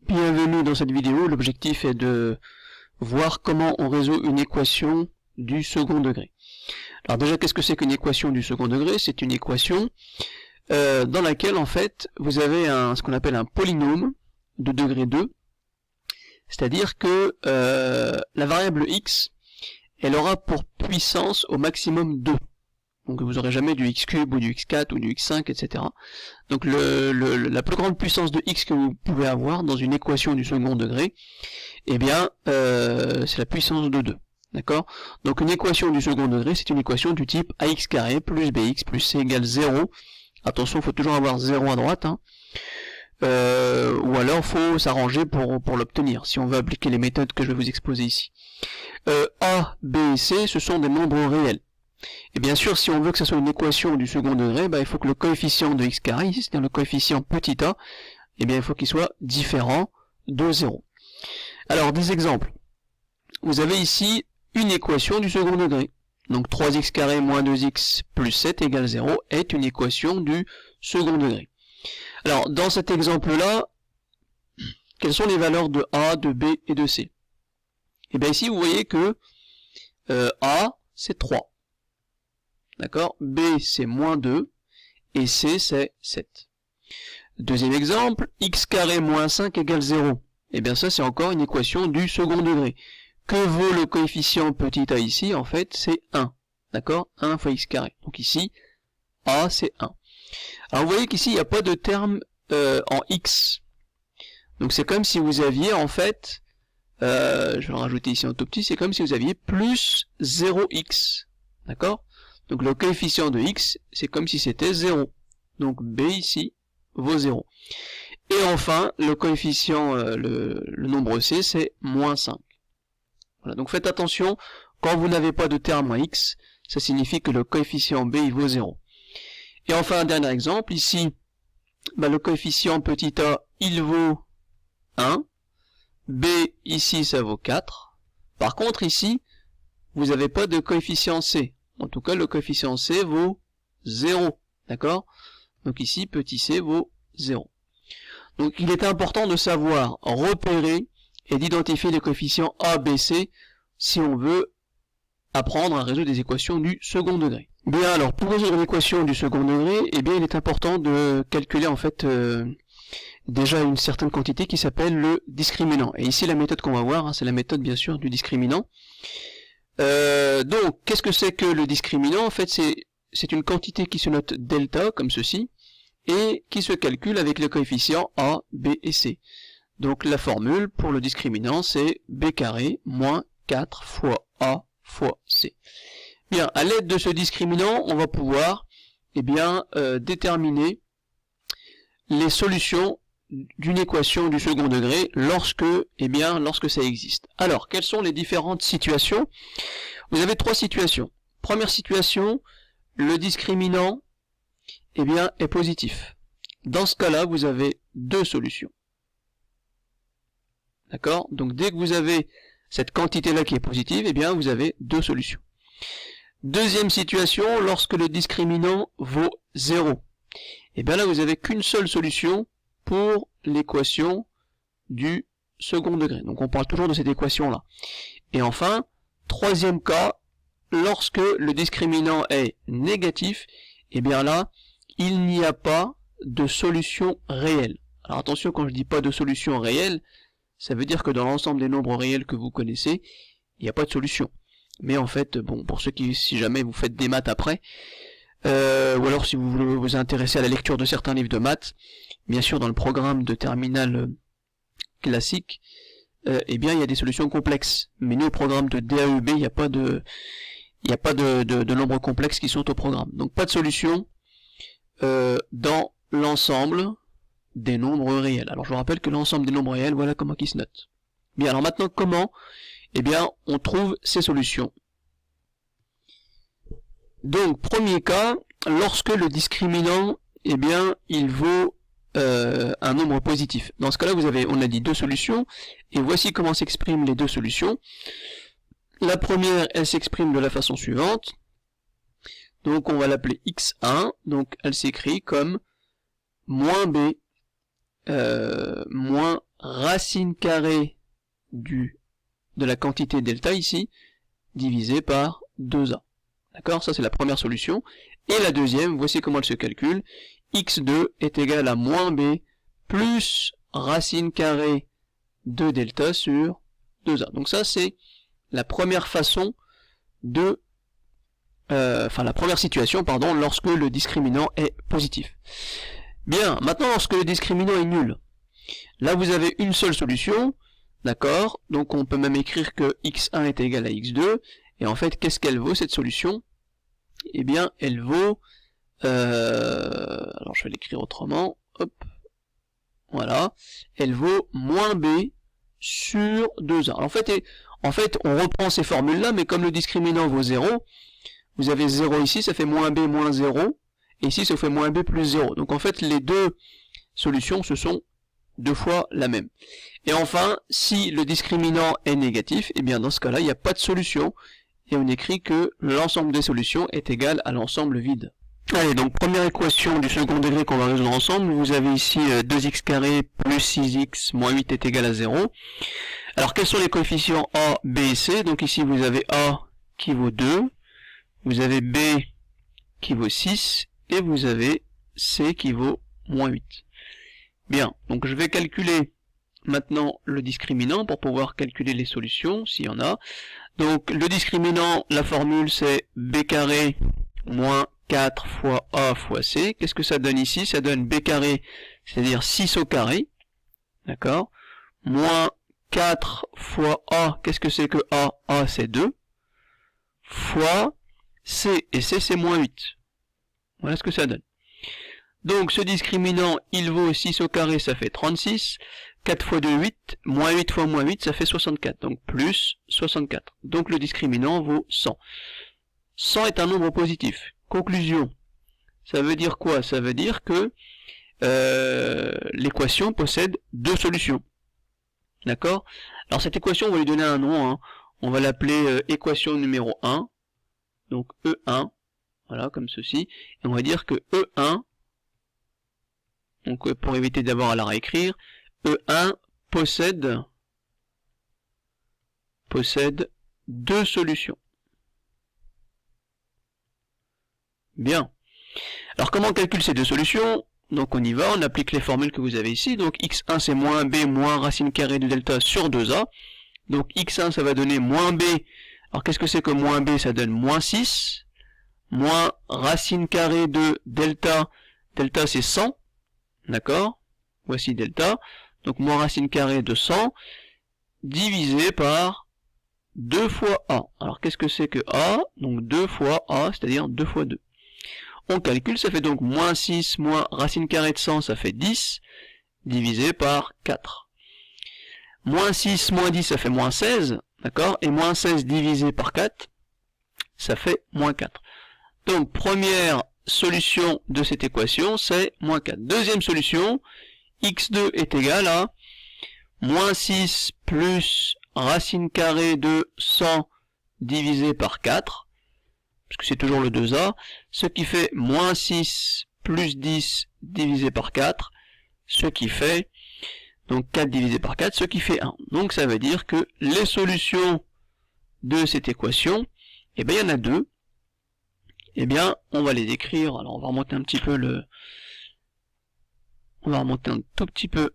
Bienvenue dans cette vidéo. L'objectif est de voir comment on résout une équation du second degré. Alors déjà, qu'est-ce que c'est qu'une équation du second degré? C'est une équation dans laquelle en fait vous avez ce qu'on appelle un polynôme de degré 2, c'est-à-dire que la variable x, elle aura pour puissance au maximum 2. Donc vous n'aurez jamais du x cube ou du x4 ou du x5, etc. Donc la plus grande puissance de x que vous pouvez avoir dans une équation du second degré, eh bien c'est la puissance de 2. D'accord? Donc une équation du second degré, c'est une équation du type ax carré plus bx plus c égale 0. Attention, il faut toujours avoir 0 à droite, hein. Ou alors il faut s'arranger pour l'obtenir, si on veut appliquer les méthodes que je vais vous exposer ici. A, B et C, ce sont des nombres réels. Et bien sûr, si on veut que ce soit une équation du second degré, il faut que le coefficient de x carré, c'est-à-dire le coefficient petit a, eh bien il faut qu'il soit différent de 0. Alors, des exemples. Vous avez ici une équation du second degré. Donc 3x carré moins 2x plus 7 égale 0 est une équation du second degré. Alors, dans cet exemple-là, quelles sont les valeurs de a, de b et de c? Et bien ici, vous voyez que a, c'est 3. D'accord? B, c'est moins 2. Et C, c'est 7. Deuxième exemple, x carré moins 5 égale 0. Et bien ça, c'est encore une équation du second degré. Que vaut le coefficient petit a ici? En fait, c'est 1. D'accord? 1 fois x carré. Donc ici, a, c'est 1. Alors vous voyez qu'ici, il n'y a pas de terme en x. Donc c'est comme si vous aviez, en fait, je vais le rajouter ici en tout petit, c'est comme si vous aviez plus 0x. D'accord? Donc le coefficient de x, c'est comme si c'était 0. Donc b ici vaut 0. Et enfin, le coefficient, le nombre c, c'est moins 5. Voilà, donc faites attention, quand vous n'avez pas de terme en x, ça signifie que le coefficient b il vaut 0. Et enfin, un dernier exemple, ici, le coefficient petit a, il vaut 1. B, ici, ça vaut 4. Par contre, ici, vous n'avez pas de coefficient c. En tout cas, le coefficient c vaut 0. D'accord? Donc ici, petit c vaut 0. Donc il est important de savoir repérer et d'identifier les coefficients a, b, c si on veut apprendre à résoudre des équations du second degré. Bien alors, pour résoudre une équation du second degré, eh bien il est important de calculer en fait déjà une certaine quantité qui s'appelle le discriminant. Et ici la méthode qu'on va voir, c'est la méthode bien sûr du discriminant. Donc, qu'est-ce que c'est que le discriminant? En fait, c'est une quantité qui se note delta, comme ceci, et qui se calcule avec les coefficients a, b et c. Donc, la formule pour le discriminant, c'est b carré moins 4 fois a fois c. Bien, à l'aide de ce discriminant, on va pouvoir déterminer les solutions d'une équation du second degré lorsque ça existe. Alors, quelles sont les différentes situations? Vous avez trois situations. Première situation, le discriminant est positif. Dans ce cas-là, vous avez deux solutions. D'accord? Donc dès que vous avez cette quantité-là qui est positive, vous avez deux solutions. Deuxième situation, lorsque le discriminant vaut 0. Là, vous n'avez qu'une seule solution pour l'équation du second degré. Donc on parle toujours de cette équation-là. Et enfin, troisième cas, lorsque le discriminant est négatif, là, il n'y a pas de solution réelle. Alors attention, quand je dis pas de solution réelle, ça veut dire que dans l'ensemble des nombres réels que vous connaissez, il n'y a pas de solution. Mais en fait, bon, pour ceux qui, si jamais vous faites des maths après, ou alors si vous voulez vous intéresser à la lecture de certains livres de maths, bien sûr dans le programme de terminale classique, il y a des solutions complexes. Mais nous au programme de DAEB, il n'y a pas de nombres complexes qui sont au programme. Donc pas de solution dans l'ensemble des nombres réels. Alors je vous rappelle que l'ensemble des nombres réels, voilà comment ils se notent. Bien, alors maintenant comment on trouve ces solutions. Donc, premier cas, lorsque le discriminant, il vaut un nombre positif. Dans ce cas-là, on a dit deux solutions, et voici comment s'expriment les deux solutions. La première, elle s'exprime de la façon suivante. Donc, on va l'appeler x1, donc elle s'écrit comme moins b moins racine carrée de la quantité delta ici, divisé par 2a. D'accord? Ça c'est la première solution. Et la deuxième, voici comment elle se calcule. x2 est égal à moins b plus racine carrée de delta sur 2a. Donc ça c'est la première façon de... la première situation, pardon, lorsque le discriminant est positif. Bien, maintenant lorsque le discriminant est nul, là vous avez une seule solution, d'accord? Donc on peut même écrire que x1 est égal à x2, et en fait qu'est-ce qu'elle vaut cette solution? Eh bien elle vaut, alors je vais l'écrire autrement, hop, voilà, elle vaut moins b sur 2a. Alors, en fait on reprend ces formules là, mais comme le discriminant vaut 0, vous avez 0 ici, ça fait moins b moins 0, et ici ça fait moins b plus 0. Donc en fait les deux solutions ce sont deux fois la même. Et enfin, si le discriminant est négatif, et bien dans ce cas-là, il n'y a pas de solution, et on écrit que l'ensemble des solutions est égal à l'ensemble vide. Allez, donc première équation du second degré qu'on va résoudre ensemble, vous avez ici 2x carré plus 6x moins 8 est égal à 0. Alors quels sont les coefficients a, b et c? Donc ici vous avez a qui vaut 2, vous avez b qui vaut 6, et vous avez c qui vaut moins 8. Bien, donc je vais calculer maintenant le discriminant pour pouvoir calculer les solutions, s'il y en a. Donc le discriminant, la formule c'est b carré moins 4 fois a fois c. Qu'est-ce que ça donne ici? Ça donne b carré, c'est-à-dire 6 au carré, d'accord, moins 4 fois a, qu'est-ce que c'est que a? A c'est 2, fois c, et c c'est moins 8. Voilà ce que ça donne. Donc ce discriminant, il vaut 6 au carré, ça fait 36, 4 fois 2, 8, moins 8 fois moins 8, ça fait 64, donc plus 64. Donc le discriminant vaut 100. 100 est un nombre positif. Conclusion, ça veut dire quoi? Ça veut dire que l'équation possède deux solutions. D'accord? Alors cette équation, on va lui donner un nom, hein. On va l'appeler équation numéro 1, donc E1, voilà, comme ceci, et on va dire que E1, donc pour éviter d'avoir à la réécrire, E1 possède deux solutions. Bien. Alors comment on calcule ces deux solutions? Donc on y va, on applique les formules que vous avez ici. Donc x1 c'est moins b moins racine carrée de delta sur 2a. Donc x1 ça va donner moins b. Alors qu'est-ce que c'est que moins b? Ça donne moins 6. Moins racine carrée de delta. Delta c'est 100. D'accord? Voici delta. Donc moins racine carrée de 100 divisé par 2 fois a. Alors qu'est-ce que c'est que a? Donc 2 fois a, c'est-à-dire 2 fois 2. On calcule, ça fait donc moins 6 moins racine carrée de 100, ça fait 10, divisé par 4. Moins 6 moins 10, ça fait moins 16, d'accord? Et moins 16 divisé par 4, ça fait moins 4. Donc première solution de cette équation, c'est moins 4. Deuxième solution, x2 est égal à moins 6 plus racine carrée de 100 divisé par 4, parce que c'est toujours le 2a, ce qui fait moins 6 plus 10 divisé par 4, ce qui fait, donc 4 divisé par 4, ce qui fait 1. Donc ça veut dire que les solutions de cette équation, eh bien il y en a deux, eh bien on va les écrire, alors on va remonter un petit peu on va remonter un tout petit peu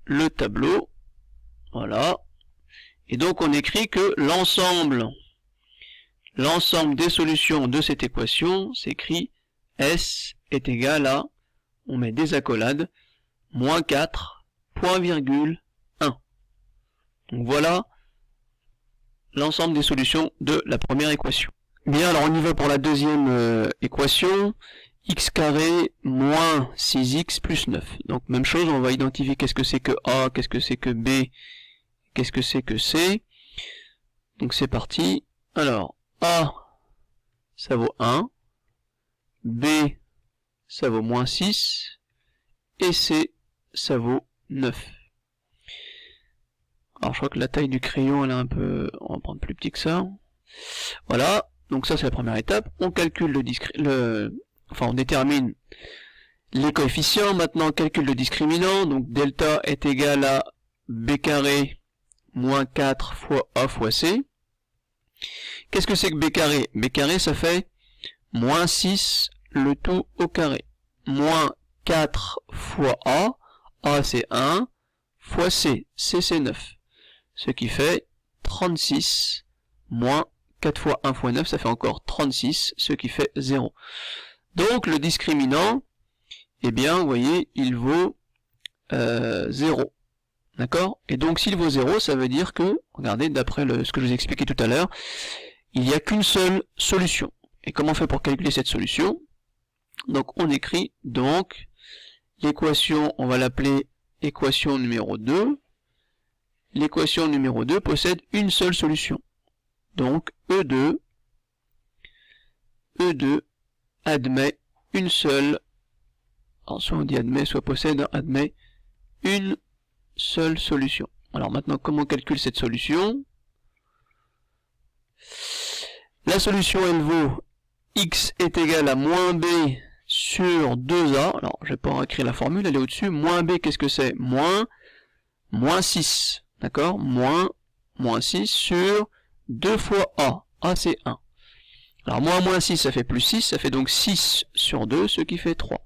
le tableau, voilà, et donc on écrit que l'ensemble des solutions de cette équation s'écrit S est égal à, on met des accolades, moins 4, point virgule 1. Donc voilà l'ensemble des solutions de la première équation. Bien, alors on y va pour la deuxième équation, x carré moins 6x plus 9. Donc même chose, on va identifier qu'est-ce que c'est que A, qu'est-ce que c'est que B, qu'est-ce que c'est que C. Donc c'est parti. Alors, A, ça vaut 1, B, ça vaut moins 6, et C, ça vaut 9. Alors je crois que la taille du crayon, elle est un peu... on va prendre plus petit que ça. Voilà, donc ça c'est la première étape. On calcule enfin on détermine les coefficients. Maintenant on calcule le discriminant, donc delta est égal à b carré moins 4 fois a fois c. Qu'est-ce que c'est que b carré? B carré, ça fait moins 6 le tout au carré. Moins 4 fois a c'est 1, fois c c'est 9. Ce qui fait 36, moins 4 fois 1 fois 9, ça fait encore 36, ce qui fait 0. Donc le discriminant, eh bien, vous voyez, il vaut 0. D'accord? Et donc s'il vaut 0, ça veut dire que, regardez, d'après ce que je vous ai expliqué tout à l'heure, il n'y a qu'une seule solution. Et comment on fait pour calculer cette solution? Donc on écrit donc l'équation, on va l'appeler équation numéro 2. L'équation numéro 2 possède une seule solution. Donc E2 admet une seule, alors soit on dit admet, soit possède, admet une seule solution. Alors maintenant, comment on calcule cette solution? La solution, elle vaut x est égal à moins b sur 2a. Alors, je vais pas écrire la formule, elle est au-dessus. Moins b, qu'est-ce que c'est? Moins 6. D'accord? Moins 6 sur 2 fois a. a, c'est 1. Alors, moins 6, ça fait plus 6. Ça fait donc 6 sur 2, ce qui fait 3.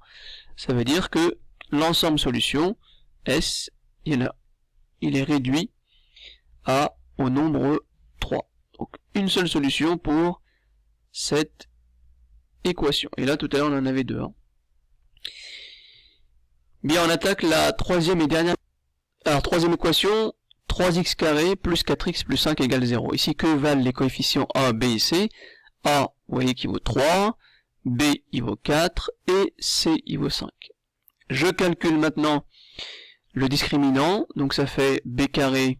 Ça veut dire que l'ensemble solution, S, il est réduit au nombre 3. Donc, une seule solution pour cette équation. Et là, tout à l'heure, on en avait deux. Bien, on attaque la troisième et dernière. Alors, troisième équation, 3x carré plus 4x plus 5 égale 0. Ici, que valent les coefficients a, b et c? A, vous voyez qu'il vaut 3, b, il vaut 4, et c, il vaut 5. Je calcule maintenant le discriminant, donc ça fait b carré,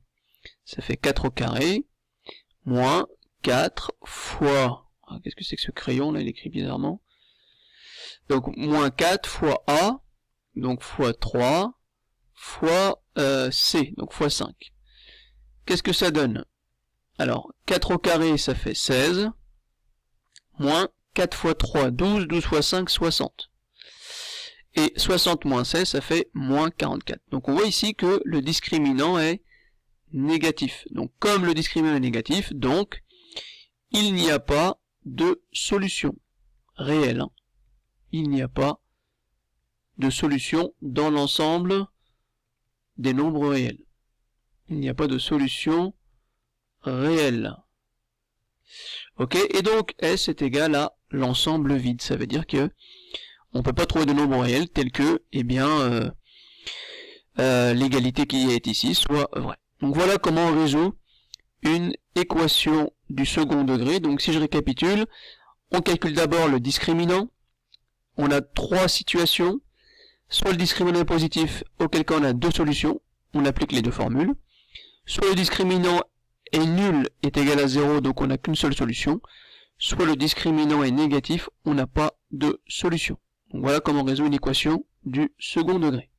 ça fait 4 au carré, moins 4 fois, qu'est-ce que c'est que ce crayon là, il écrit bizarrement, donc moins 4 fois a, donc fois 3, fois c, donc fois 5. Qu'est-ce que ça donne? Alors, 4 au carré, ça fait 16, moins 4 fois 3, 12, 12 fois 5, 60. Et 60 moins 16, ça fait moins 44. Donc on voit ici que le discriminant est négatif. Donc comme le discriminant est négatif, donc il n'y a pas de solution réelle. Il n'y a pas de solution dans l'ensemble des nombres réels. Il n'y a pas de solution réelle. Ok, et donc S est égal à l'ensemble vide. Ça veut dire que on ne peut pas trouver de nombre réel tel que, eh bien, l'égalité qui est ici soit vraie. Donc voilà comment on résout une équation du second degré. Donc si je récapitule, on calcule d'abord le discriminant. On a trois situations. Soit le discriminant est positif, auquel cas on a deux solutions. On applique les deux formules. Soit le discriminant est nul, est égal à 0, donc on n'a qu'une seule solution. Soit le discriminant est négatif, on n'a pas de solution. Donc voilà comment on résout une équation du second degré.